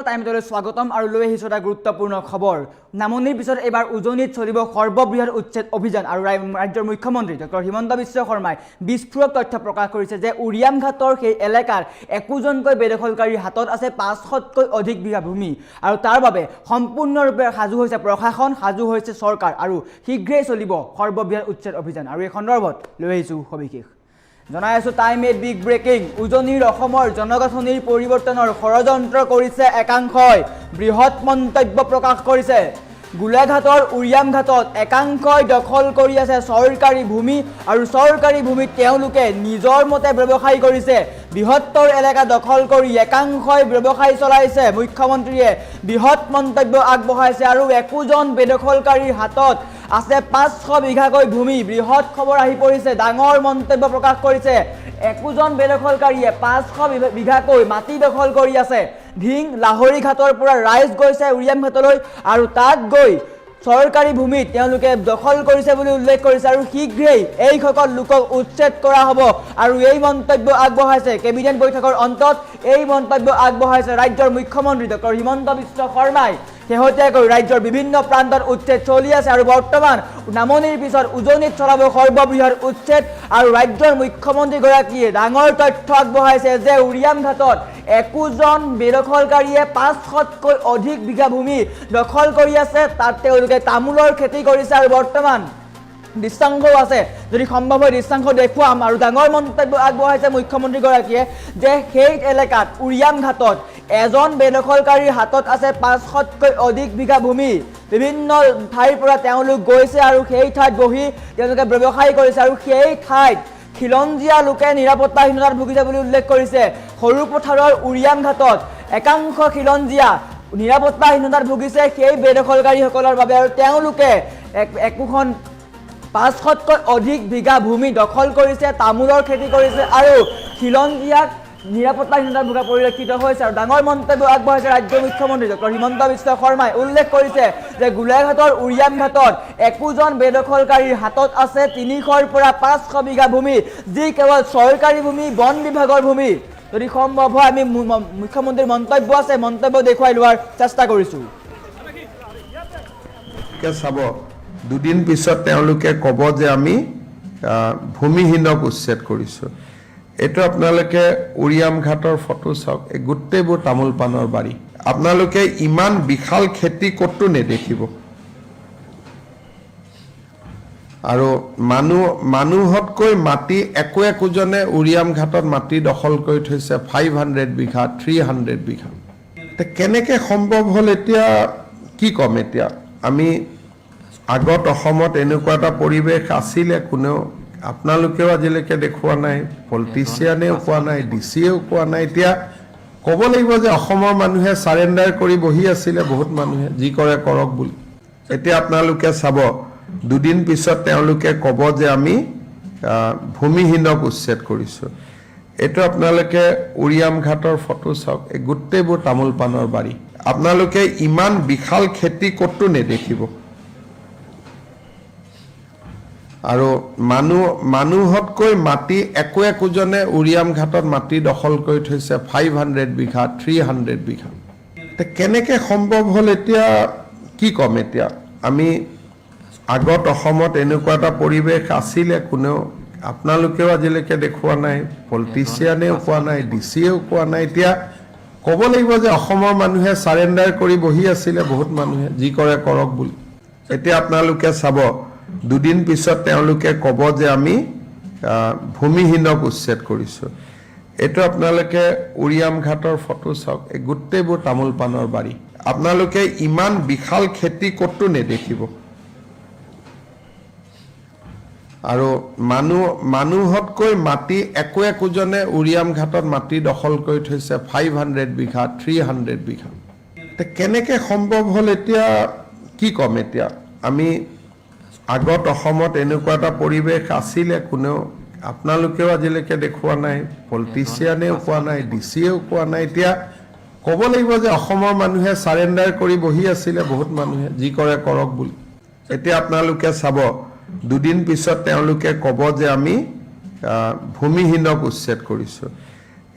টাইমলৈ স্বাগতম আৰু লৈ আহিছোঁ এটা গুৰুত্বপূৰ্ণ খবৰ। নামনিৰ পিছত এবাৰ উজনিত চলিব সৰ্ববৃহৎ উচ্ছেদ অভিযান আৰু ৰাজ্যৰ মুখ্যমন্ত্ৰী ডক্টৰ হিমন্ত বিশ্ব শৰ্মাই বিস্ফোৰক তথ্য প্ৰকাশ কৰিছে যে উৰিয়াম ঘাটৰ সেই এলেকাৰ একোজনকৈ বেদখলকাৰীৰ হাতত আছে 500তকৈ অধিক বিঘা ভূমি আৰু তাৰ বাবে সম্পূৰ্ণৰূপে সাজু হৈছে প্ৰশাসন, সাজু হৈছে চৰকাৰ আৰু শীঘ্ৰেই চলিব সৰ্ববৃহৎ উচ্ছেদ অভিযান। আৰু এই সন্দৰ্ভত লৈ আহিছোঁ সবিশেষ। জনাই আছোঁ টাইম এ বিগ ব্ৰেকিং। উজনিৰ অসমৰ জনগাঁথনিৰ পৰিৱৰ্তনৰ ষড়যন্ত্ৰ কৰিছে একাংশই, বৃহৎ মন্তব্য প্ৰকাশ কৰিছে। গোলাঘাটৰ উৰিয়াম ঘাটত একাংশই দখল কৰি আছে চৰকাৰী ভূমি আৰু চৰকাৰী ভূমিত তেওঁলোকে নিজৰ মতে ব্যৱসায় কৰিছে। বৃহত্তৰ এলেকা দখল কৰি একাংশই ব্যৱসায় চলাইছে। মুখ্যমন্ত্ৰীয়ে বৃহৎ মন্তব্য আগবঢ়াইছে আৰু একোজন বেদখলকাৰীৰ হাতত আছে 500 বিঘাকৈ ভূমি। বৃহৎ খবৰ আহি পৰিছে, ডাঙৰ মন্তব্য প্ৰকাশ কৰিছে। একোজন বেদখলকাৰীয়ে 500 বিঘাকৈ মাটি দখল কৰি আছে। ঢিং লাহৰী ঘাটৰ পৰা ৰাইজ গৈছে উৰিয়াম ঘাটলৈ আৰু তাত গৈ চৰকাৰী ভূমিত তেওঁলোকে দখল কৰিছে বুলি উল্লেখ কৰিছে আৰু শীঘ্ৰেই এইসকল লোকক উচ্ছেদ কৰা হ'ব আৰু এই মন্তব্য আগবঢ়াইছে কেবিনেট বৈঠকৰ অন্তত। এই মন্তব্য আগবঢ়াইছে ৰাজ্যৰ মুখ্যমন্ত্ৰী ডক্টৰ হিমন্ত বিশ্ব শৰ্মাই। শেহতীয়াকৈ ৰাজ্যৰ বিভিন্ন প্ৰান্তত উচ্ছেদ চলি আছে আৰু বৰ্তমান নামনিৰ পিছত উজনিত চলাব সৰ্ববৃহৎ উচ্ছেদ আৰু ৰাজ্যৰ মুখ্যমন্ত্ৰীগৰাকীয়ে ডাঙৰ তথ্য আগবঢ়াইছে যে উৰিয়াম ঘাটত একোজন বেদখলকাৰীয়ে 500তকৈ অধিক বিঘা ভূমি দখল কৰি আছে। তাত তেওঁলোকে তামোলৰ খেতি কৰিছে আৰু বৰ্তমান দৃশ্যাংশও আছে, যদি সম্ভৱ হয় দৃশ্যাংশ দেখুৱাম। আৰু ডাঙৰ মন্তব্য আগবঢ়াইছে মুখ্যমন্ত্ৰীগৰাকীয়ে যে সেই এলেকাত উৰিয়াম ঘাটত এজন বেদখলকাৰীৰ হাতত আছে 500তকৈ অধিক বিঘা ভূমি। বিভিন্ন ঠাইৰ পৰা তেওঁলোক গৈছে আৰু সেই ঠাইত বহি তেওঁলোকে ব্যৱসায় কৰিছে আৰু সেই ঠাইত খিলঞ্জীয়া লোকে নিৰাপত্তাহীনতাত ভুগিছে বুলি উল্লেখ কৰিছে। সৰু পথাৰৰ উৰিয়াম ঘাটত একাংশ খিলঞ্জীয়া নিৰাপত্তাহীনতাত ভুগিছে সেই বেদখলকাৰীসকলৰ বাবে আৰু তেওঁলোকে একোখন 500তকৈ অধিক বিঘা ভূমি দখল কৰিছে, তামোলৰ খেতি কৰিছে আৰু খিলঞ্জীয়াক নিৰাপত্তাহীনতাত ভোগা পৰিলক্ষিত হৈছে। আৰু ডাঙৰ মন্তব্য আগবঢ়াইছে ৰাজ্যৰ মুখ্যমন্ত্ৰী ডক্টৰ হিমন্ত বিশ্ব শৰ্মাই। উল্লেখ কৰিছে যে গোলাঘাটৰ উৰিয়াম ঘাটত একোজন বেদখলকাৰীৰ হাতত আছে 300ৰ পৰা 500 বিঘা ভূমি, যি কেৱল চৰকাৰী ভূমি, বন বিভাগৰ ভূমি। যদি সম্ভৱ হয় আমি মুখ্যমন্ত্ৰীৰ মন্তব্য আছে, মন্তব্য দেখুৱাই লোৱাৰ চেষ্টা কৰিছোঁ। চাব, দুদিন পিছত তেওঁলোকে ক'ব যে আমি ভূমিহীনক উচ্ছেদ কৰিছোঁ। এইটো আপোনালোকে উৰিয়াম ঘাটৰ ফটো চাওক, এই গোটেইবোৰ তামোল পাণৰ বাৰী। আপোনালোকে ইমান বিশাল খেতি ক'তো নেদেখিব। আৰু মানুহতকৈ মাটি একোজনে উৰিয়াম ঘাটত মাটি দখল কৰি থৈছে 500 বিঘা, 300 বিঘা। কেনেকৈ সম্ভৱ হ'ল এতিয়া কি ক'ম। এতিয়া আমি আগত অসমত এনেকুৱা এটা পৰিৱেশ আছিলে, কোনেও আপোনালোকেও আজিলৈকে দেখুওৱা নাই, পলিটিচিয়ানেও কোৱা নাই, ডিচিয়েও কোৱা নাই। এতিয়া ক'ব লাগিব যে অসমৰ মানুহে চাৰেণ্ডাৰ কৰি বহি আছিলে, বহুত মানুহে যি কৰে কৰক বুলি। এতিয়া আপোনালোকে চাব, দুদিন পিছত তেওঁলোকে ক'ব যে আমি ভূমিহীনক উচ্ছেদ কৰিছোঁ। এইটো আপোনালোকে উৰিয়াম ঘাটৰ ফটো চাওক, এই গোটেইবোৰ তামোল পাণৰ বাৰী। আপোনালোকে ইমান বিশাল খেতি ক'তো নেদেখিব। আৰু মানুহতকৈ মাটি একোজনে উৰিয়াম ঘাটত মাটি দখল কৰি থৈছে 500 বিঘা, 300 বিঘা। কেনেকৈ সম্ভৱ হ'ল এতিয়া কি ক'ম। এতিয়া আমি আগত অসমত এনেকুৱা এটা পৰিৱেশ আছিলে, কোনেও আপোনালোকেও আজিলৈকে দেখুওৱা নাই, পলিটিচিয়ানেও কোৱা নাই, ডিচিয়েও কোৱা নাই। এতিয়া ক'ব লাগিব যে অসমৰ মানুহে চাৰেণ্ডাৰ কৰি বহি আছিলে, বহুত মানুহে যি কৰে কৰক বুলি। এতিয়া আপোনালোকে চাব, দুদিন পিছত তেওঁলোকে ক'ব যে আমি ভূমিহীনক উচ্ছেদ কৰিছোঁ। এইটো আপোনালোকে উৰিয়াম ঘাটৰ ফটো চাওক, এই গোটেইবোৰ তামোল পাণৰ বাৰী। আপোনালোকে ইমান বিশাল খেতি ক'তো নেদেখিব। আৰু মানুহতকৈ মাটি একোজনে উৰিয়াম ঘাটত মাটি দখল কৰি থৈছে 500 বিঘা, 300 বিঘা। কেনেকৈ সম্ভৱ হ'ল এতিয়া কি ক'ম। এতিয়া আমি আগত অসমত এনেকুৱা এটা পৰিৱেশ আছিলে, কোনেও আপোনালোকেও আজিলৈকে দেখুওৱা নাই, পলিটিচিয়ানেও কোৱা নাই, ডিচিয়েও কোৱা নাই। এতিয়া ক'ব লাগিব যে অসমৰ মানুহে চাৰেণ্ডাৰ কৰি বহি আছিলে, বহুত মানুহে যি কৰে কৰক বুলি। এতিয়া আপোনালোকে চাব, দুদিন পিছত তেওঁলোকে ক'ব যে আমি ভূমিহীনক উচ্ছেদ কৰিছোঁ।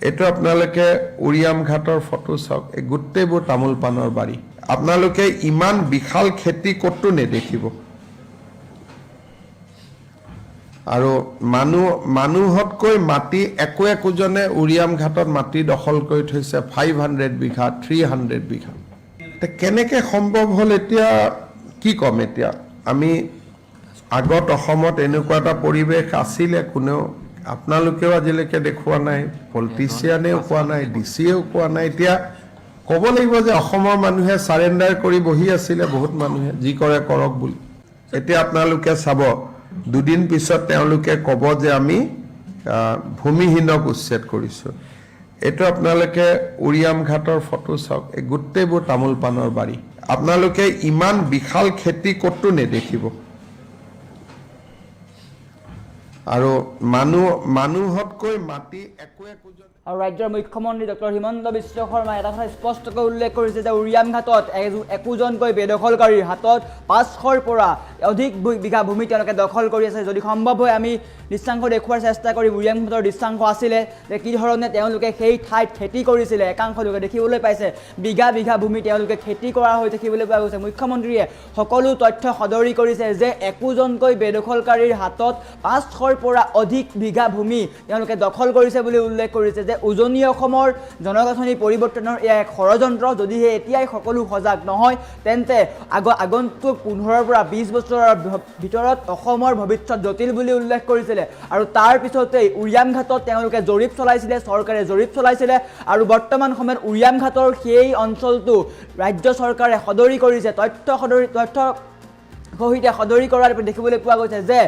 এইটো আপোনালোকে উৰিয়াম ঘাটৰ ফটো চাওক, এই গোটেইবোৰ তামোল পাণৰ বাৰী। আপোনালোকে ইমান বিশাল খেতি ক'তো নেদেখিব। আৰু মানুহতকৈ মাটি একোজনে উৰিয়াম ঘাটত মাটি দখল কৰি থৈছে 500 বিঘা 300 বিঘা। কেনেকে সম্ভৱ হ'ল এতিয়া কি ক'ম। এতিয়া আমি আগত অসমত এনেকুৱা এটা পৰিৱেশ আছিলে, কোনেও আপোনালোকেও আজিলৈকে দেখুওৱা নাই, পলিটিচিয়ানেও কোৱা নাই, ডিচিয়েও কোৱা নাই। এতিয়া ক'ব লাগিব যে অসমৰ মানুহে চাৰেণ্ডাৰ কৰি বহি আছিলে, বহুত মানুহে যি কৰে কৰক বুলি। এতিয়া আপোনালোকে চাব, দুদিন পিছত তেওঁলোকে ক'ব যে আমি ভূমিহীনক উচ্ছেদ কৰিছোঁ। এইটো আপোনালোকে উৰিয়াম ঘাটৰ ফটো চাওক, এই গোটেইবোৰ তামোল পাণৰ বাৰী। আপোনালোকে ইমান বিশাল খেতি ক'তো নেদেখিব। আৰু মানুহতকৈ মাটি একোজন। আৰু ৰাজ্যৰ মুখ্যমন্ত্ৰী ডক্টৰ হিমন্ত বিশ্ব শৰ্মাই এটা কথা স্পষ্টকৈ উল্লেখ কৰিছে যে উৰিয়াম ঘাটত একোজনকৈ বেদখলকাৰীৰ হাতত 500ৰ পৰা অধিক বিঘা ভূমি তেওঁলোকে দখল কৰি আছে। যদি সম্ভৱ হয় আমি দৃশ্যাংশ দেখুওৱাৰ চেষ্টা কৰিম। উৰিয়াম ঘাটৰ দৃশ্যাংশ আছিলে যে কি ধৰণে তেওঁলোকে সেই ঠাইত খেতি কৰিছিলে। একাংশ লোকে দেখিবলৈ পাইছে বিঘা বিঘা ভূমি তেওঁলোকে খেতি কৰা হৈ দেখিবলৈ পোৱা গৈছে। মুখ্যমন্ত্ৰীয়ে সকলো তথ্য সদৰি কৰিছে যে একোজনকৈ বেদখলকাৰীৰ হাতত 500ৰ পৰা অধিক বিঘা ভূমি তেওঁলোকে দখল কৰিছে বুলি উল্লেখ কৰিছে যে উজনি অসমৰ জনগাঁথনি পৰিৱৰ্তনৰ এয়া এক ষড়যন্ত্ৰ। যদিহে এতিয়াই সকলো সজাগ নহয় তেন্তে আগন্তুক 15 পৰা 20 বছৰৰ ভিতৰত অসমৰ ভৱিষ্যত জটিল বুলি উল্লেখ কৰিছিলে। আৰু তাৰ পিছতেই উৰিয়াম ঘাটত তেওঁলোকে জৰীপ চলাইছিলে, চৰকাৰে জৰীপ চলাইছিলে। আৰু বৰ্তমান সময়ত উৰিয়াম ঘাটৰ সেই অঞ্চলটো ৰাজ্য চৰকাৰে সদৰি কৰিছে, তথ্য সহিতে সদৰি কৰাৰ দেখিবলৈ পোৱা গৈছে যে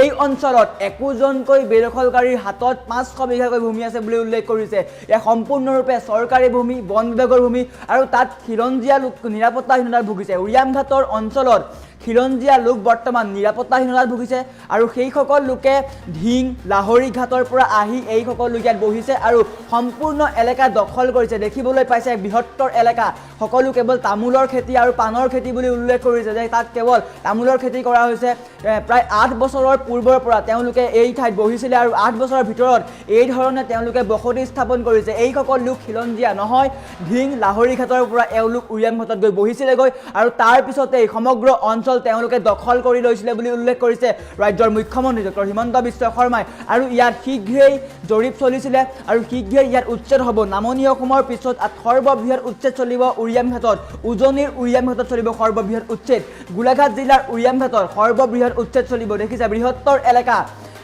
এই অঞ্চলত একোজনকৈ বেদখলকাৰীৰ হাতত 500 বিঘাকৈ ভূমি আছে বুলি উল্লেখ কৰিছে। এয়া সম্পূৰ্ণৰূপে চৰকাৰী ভূমি, বন বিভাগৰ ভূমি। আৰু তাত খিলঞ্জীয়া লোক নিৰাপত্তাহীনতাত ভুগিছে। উৰিয়াম ঘাটৰ অঞ্চলত খিলঞ্জীয়া লোক বৰ্তমান নিৰাপত্তাহীনতাত ভুগিছে। আৰু সেইসকল লোকে ঢিং লাহৰী ঘাটৰ পৰা আহি এইসকল লোক ইয়াত বহিছে আৰু সম্পূৰ্ণ এলেকা দখল কৰিছে। দেখিবলৈ পাইছে এক বৃহত্তৰ এলেকা, সকলো কেৱল তামোলৰ খেতি আৰু পাণৰ খেতি বুলি উল্লেখ কৰিছে যে তাত কেৱল তামোলৰ খেতি কৰা হৈছে। প্ৰায় 8 বছৰৰ পূৰ্বৰ পৰা তেওঁলোকে এই ঠাইত বহিছিলে আৰু 8 বছৰৰ ভিতৰত এই ধৰণে তেওঁলোকে বসতি স্থাপন কৰিছে। এইসকল লোক খিলঞ্জীয়া নহয়, ঢিং লাহৰী ঘাটৰ পৰা এওঁলোক উৰিয়াম ঘাটত গৈ বহিছিলেগৈ আৰু তাৰ পিছতেই সমগ্ৰ অঞ্চল তেওঁলোকে দখল কৰি লৈছিলে বুলি উল্লেখ কৰিছে ৰাজ্যৰ মুখ্যমন্ত্ৰী ডক্টৰ হিমন্ত বিশ্ব শৰ্মাই। আৰু ইয়াত শীঘ্ৰেই জৰীপ চলিছিলে আৰু শীঘ্ৰেই ইয়াত উচ্ছেদ হ'ব। নামনি অসমৰ পিছত সৰ্ববৃহৎ উচ্ছেদ চলিব উৰিয়াম ঘাটত, উজনিৰ উৰিয়াম ঘাটত চলিব সৰ্ববৃহৎ উচ্ছেদ। গোলাঘাট জিলাৰ উৰিয়াম ঘাটত সৰ্ববৃহৎ উচ্ছেদ চলিব। দেখিছে বৃহত্তৰ এলেকা,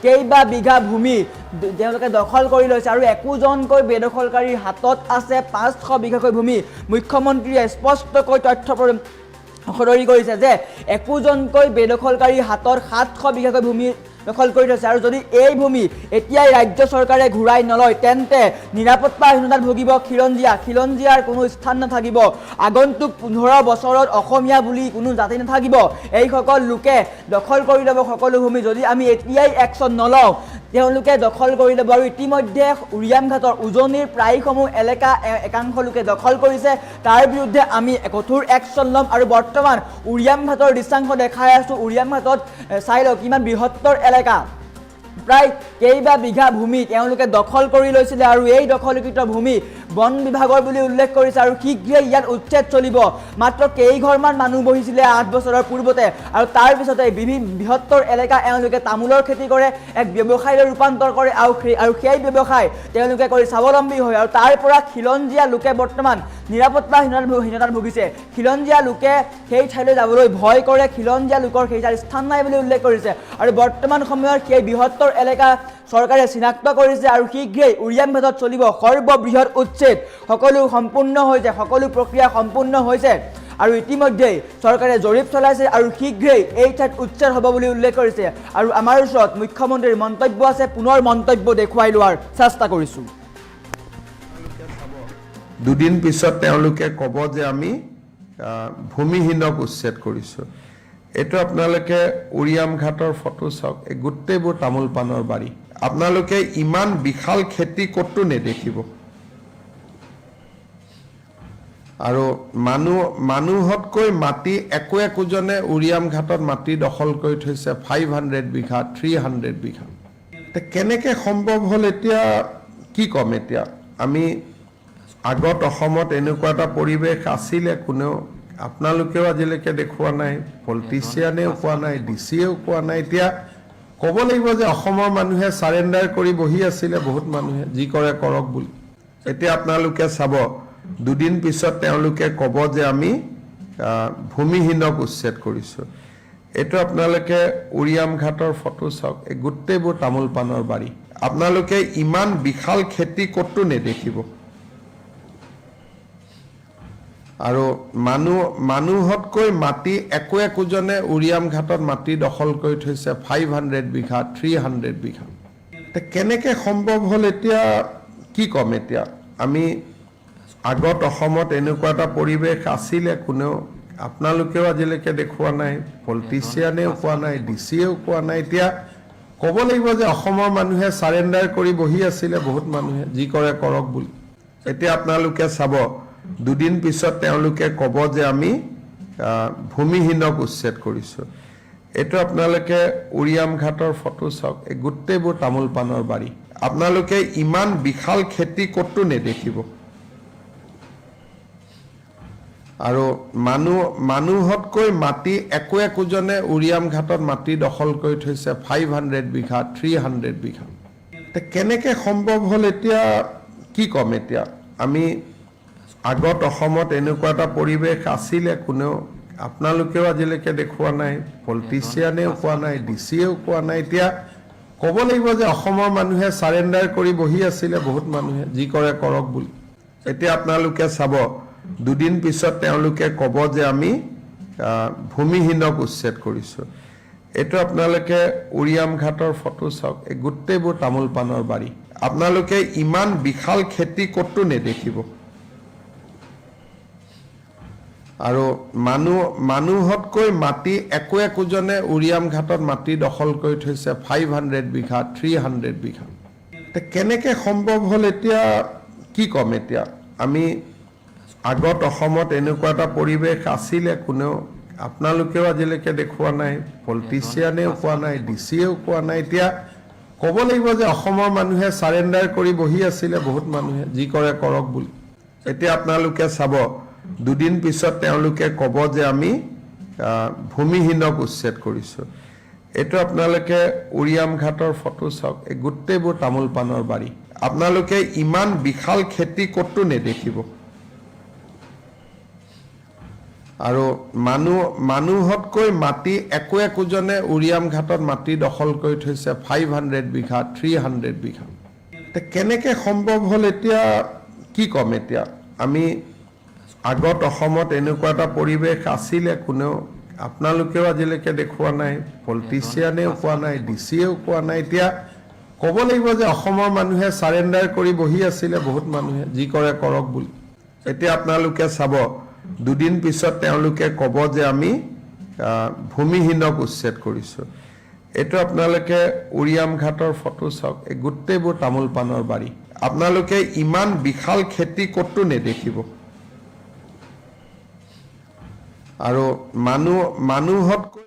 কেইবা বিঘা ভূমি তেওঁলোকে দখল কৰি লৈছে আৰু একোজনকৈ বেদখলকাৰীৰ হাতত আছে 500 বিঘাকৈ ভূমি। মুখ্যমন্ত্ৰীয়ে স্পষ্টকৈ তথ্য সদৰি কৰিছে যে একোজনকৈ বেদখলকাৰীৰ হাতত 700 বিঘাকৈ ভূমি দখল কৰি থৈছে। আৰু যদি এই ভূমি এতিয়াই ৰাজ্য চৰকাৰে ঘূৰাই নলয় তেন্তে নিৰাপত্তাহীনতাত ভুগিব খিলঞ্জীয়াৰ কোনো স্থান নাথাকিব। আগন্তুক 15 বছৰত অসমীয়া বুলি কোনো জাতি নাথাকিব। এইসকল লোকে দখল কৰি ল'ব সকলো ভূমি যদি আমি এতিয়াই একশ্যন নলওঁ। তেওঁলোকে দখল কৰি ল'ব। আৰু ইতিমধ্যে উৰিয়াম ঘাটৰ উজনিৰ প্ৰায়সমূহ এলেকা একাংশ লোকে দখল কৰিছে। তাৰ বিৰুদ্ধে আমি কঠোৰ একশ্যন ল'ম। আৰু বৰ্তমান উৰিয়াম ঘাটৰ দৃশ্যাংশ দেখাই আছোঁ। উৰিয়াম ঘাটত চাই লওক কিমান বৃহত্তৰ এলেকা, প্ৰায় কেইবা বিঘা ভূমি তেওঁলোকে দখল কৰি লৈছিলে আৰু এই দখলকৃত ভূমি বন বিভাগৰ বুলি উল্লেখ কৰিছে। আৰু শীঘ্ৰেই ইয়াত উচ্ছেদ চলিব। মাত্ৰ কেইঘৰমান মানুহ বহিছিলে 8 বছৰৰ পূৰ্বতে আৰু তাৰ পিছতে বৃহত্তৰ এলেকা এওঁলোকে তামোলৰ খেতি কৰে, এক ব্যৱসায়লৈ ৰূপান্তৰ কৰে আৰু সেই ব্যৱসায় তেওঁলোকে কৰি স্বাৱলম্বী হয়। আৰু তাৰ পৰা খিলঞ্জীয়া লোকে বৰ্তমান নিৰাপত্তাহীনতাত ভুগিছে। খিলঞ্জীয়া লোকে সেই ঠাইলৈ যাবলৈ ভয় কৰে, খিলঞ্জীয়া লোকৰ সেই ঠাইত স্থান নাই বুলি উল্লেখ কৰিছে। আৰু বৰ্তমান সময়ত সেই বৃহত্তৰ এলেকা চৰকাৰে চিনাক্ত কৰিছে আৰু শীঘ্ৰেই উৰিয়াম ঘাটত চলিব সৰ্ববৃহৎ উচ্ছেদ। সকলো সম্পূৰ্ণ হৈছে, সকলো প্ৰক্ৰিয়া সম্পূৰ্ণ হৈছে আৰু ইতিমধ্যেই চৰকাৰে জৰীপ চলাইছে আৰু শীঘ্ৰেই এই ঠাইত উচ্ছেদ হ'ব বুলি উল্লেখ কৰিছে। আৰু আমাৰ ওচৰত মুখ্যমন্ত্ৰীৰ মন্তব্য আছে, পুনৰ মন্তব্য দেখুৱাই লোৱাৰ চেষ্টা কৰিছোঁ। দুদিন পিছত তেওঁলোকে ক'ব যে আমি ভূমিহীনক উচ্ছেদ কৰিছোঁ। এইটো আপোনালোকে উৰিয়াম ঘাটৰ ফটো চাওক, এই গোটেইবোৰ তামোল পাণৰ বাৰী। আপোনালোকে ইমান বিশাল খেতি ক'তো নেদেখিব। আৰু মানুহতকৈ মাটি একোজনে উৰিয়াম ঘাটত মাটি দখল কৰি থৈছে 500 বিঘা 300 বিঘা। কেনেকে সম্ভৱ হ'ল এতিয়া কি ক'ম। এতিয়া আমি আগত অসমত এনেকুৱা এটা পৰিৱেশ আছিলে, কোনেও আপোনালোকেও আজিলৈকে দেখুওৱা নাই, পলিটিচিয়ানেও কোৱা নাই, ডিচিয়েও কোৱা নাই। এতিয়া ক'ব লাগিব যে অসমৰ মানুহে চাৰেণ্ডাৰ কৰি বহি আছিলে, বহুত মানুহে যি কৰে কৰক বুলি। এতিয়া আপোনালোকে চাব, দুদিন পিছত তেওঁলোকে ক'ব যে আমি ভূমিহীনক উচ্ছেদ কৰিছোঁ। এইটো আপোনালোকে উৰিয়াম ঘাটৰ ফটো চাওক, এই গোটেইবোৰ তামোল পাণৰ বাৰী। আপোনালোকে ইমান বিশাল খেতি ক'তো নেদেখিব। আৰু মানুহতকৈ মাটি একোজনে উৰিয়াম ঘাটত মাটি দখল কৰি থৈছে, 500 বিঘা, 300 বিঘা। কেনেকৈ সম্ভৱ হ'ল এতিয়া কি ক'ম। এতিয়া আমি আগত অসমত এনেকুৱা এটা পৰিৱেশ আছিলে, কোনেও আপোনালোকেও আজিলৈকে দেখুওৱা নাই, পলিটিচিয়ানেও কোৱা নাই, ডিচিয়েও কোৱা নাই। এতিয়া ক'ব লাগিব যে অসমৰ মানুহে চাৰেণ্ডাৰ কৰি বহি আছিলে, বহুত মানুহে যি কৰে কৰক বুলি। এতিয়া আপোনালোকে চাব, দুদিন পিছত তেওঁলোকে ক'ব যে আমি ভূমিহীনক উচ্ছেদ কৰিছোঁ। এইটো আপোনালোকে উৰিয়াম ঘাটৰ ফটো চাওক, এই গোটেইবোৰ তামোল পাণৰ বাৰী। আপোনালোকে ইমান বিশাল খেতি ক'তো নেদেখিব। আৰু মানুহতকৈ মাটি একোজনে উৰিয়াম ঘাটত মাটি দখল কৰি থৈছে, 500 বিঘা, 300 বিঘা। কেনেকৈ সম্ভৱ হ'ল এতিয়া কি ক'ম। এতিয়া আমি আগত অসমত এনেকুৱা এটা পৰিৱেশ আছিলে, কোনেও আপোনালোকেও আজিলৈকে দেখুওৱা নাই, পলিটিচিয়ানেও কোৱা নাই, ডিচিয়েও কোৱা নাই। এতিয়া ক'ব লাগিব যে অসমৰ মানুহে চাৰেণ্ডাৰ কৰি বহি আছিলে, বহুত মানুহে যি কৰে কৰক বুলি। এতিয়া আপোনালোকে চাব, দুদিন পিছত তেওঁলোকে ক'ব যে আমি ভূমিহীনক উচ্ছেদ কৰিছোঁ। এইটো আপোনালোকে উৰিয়াম ঘাটৰ ফটো চাওক, এই গোটেইবোৰ তামোল পাণৰ বাৰী। আপোনালোকে ইমান বিশাল খেতি ক'তো নেদেখিব। আৰু মানুহতকৈ মাটি একোজনে উৰিয়াম ঘাটত মাটি দখল কৰি থৈছে, 500 বিঘা, 300 বিঘা। কেনেকৈ সম্ভৱ হ'ল এতিয়া কি ক'ম। এতিয়া আমি আগত অসমত এনেকুৱা এটা পৰিৱেশ আছিলে, কোনেও আপোনালোকেও আজিলৈকে দেখুওৱা নাই, পলিটিচিয়ানেও কোৱা নাই, ডিচিয়েও কোৱা নাই। এতিয়া ক'ব লাগিব যে অসমৰ মানুহে চাৰেণ্ডাৰ কৰি বহি আছিলে, বহুত মানুহে যি কৰে কৰক বুলি। এতিয়া আপোনালোকে চাব, দুদিন পিছত তেওঁলোকে ক'ব যে আমি ভূমিহীনক উচ্ছেদ কৰিছোঁ। এইটো আপোনালোকে উৰিয়াম ঘাটৰ ফটো চাওক, এই গোটেইবোৰ তামোল পাণৰ বাৰী। আপোনালোকে ইমান বিশাল খেতি ক'তো নেদেখিব। আৰু মানুহতকৈ মাটি একোজনে উৰিয়াম ঘাটত মাটি দখল কৰি থৈছে, 500 বিঘা, 300 বিঘা। কেনেকৈ সম্ভৱ হ'ল এতিয়া কি ক'ম। এতিয়া আমি আগত অসমত এনেকুৱা এটা পৰিৱেশ আছিলে, কোনেও আপোনালোকেও আজিলৈকে দেখুওৱা নাই, পলিটিচিয়ানেও কোৱা নাই, ডিচিয়েও কোৱা নাই। এতিয়া ক'ব লাগিব যে অসমৰ মানুহে চাৰেণ্ডাৰ কৰি বহি আছিলে, বহুত মানুহে যি কৰে কৰক বুলি। এতিয়া আপোনালোকে চাব, দুদিন পিছত তেওঁলোকে ক'ব যে আমি ভূমিহীনক উচ্ছেদ কৰিছোঁ। এইটো আপোনালোকে উৰিয়াম ঘাটৰ ফটো চাওক, এই গোটেইবোৰ তামোল পাণৰ বাৰী। আপোনালোকে ইমান বিশাল খেতি ক'তো নেদেখিব। আৰু মানুহতকৈ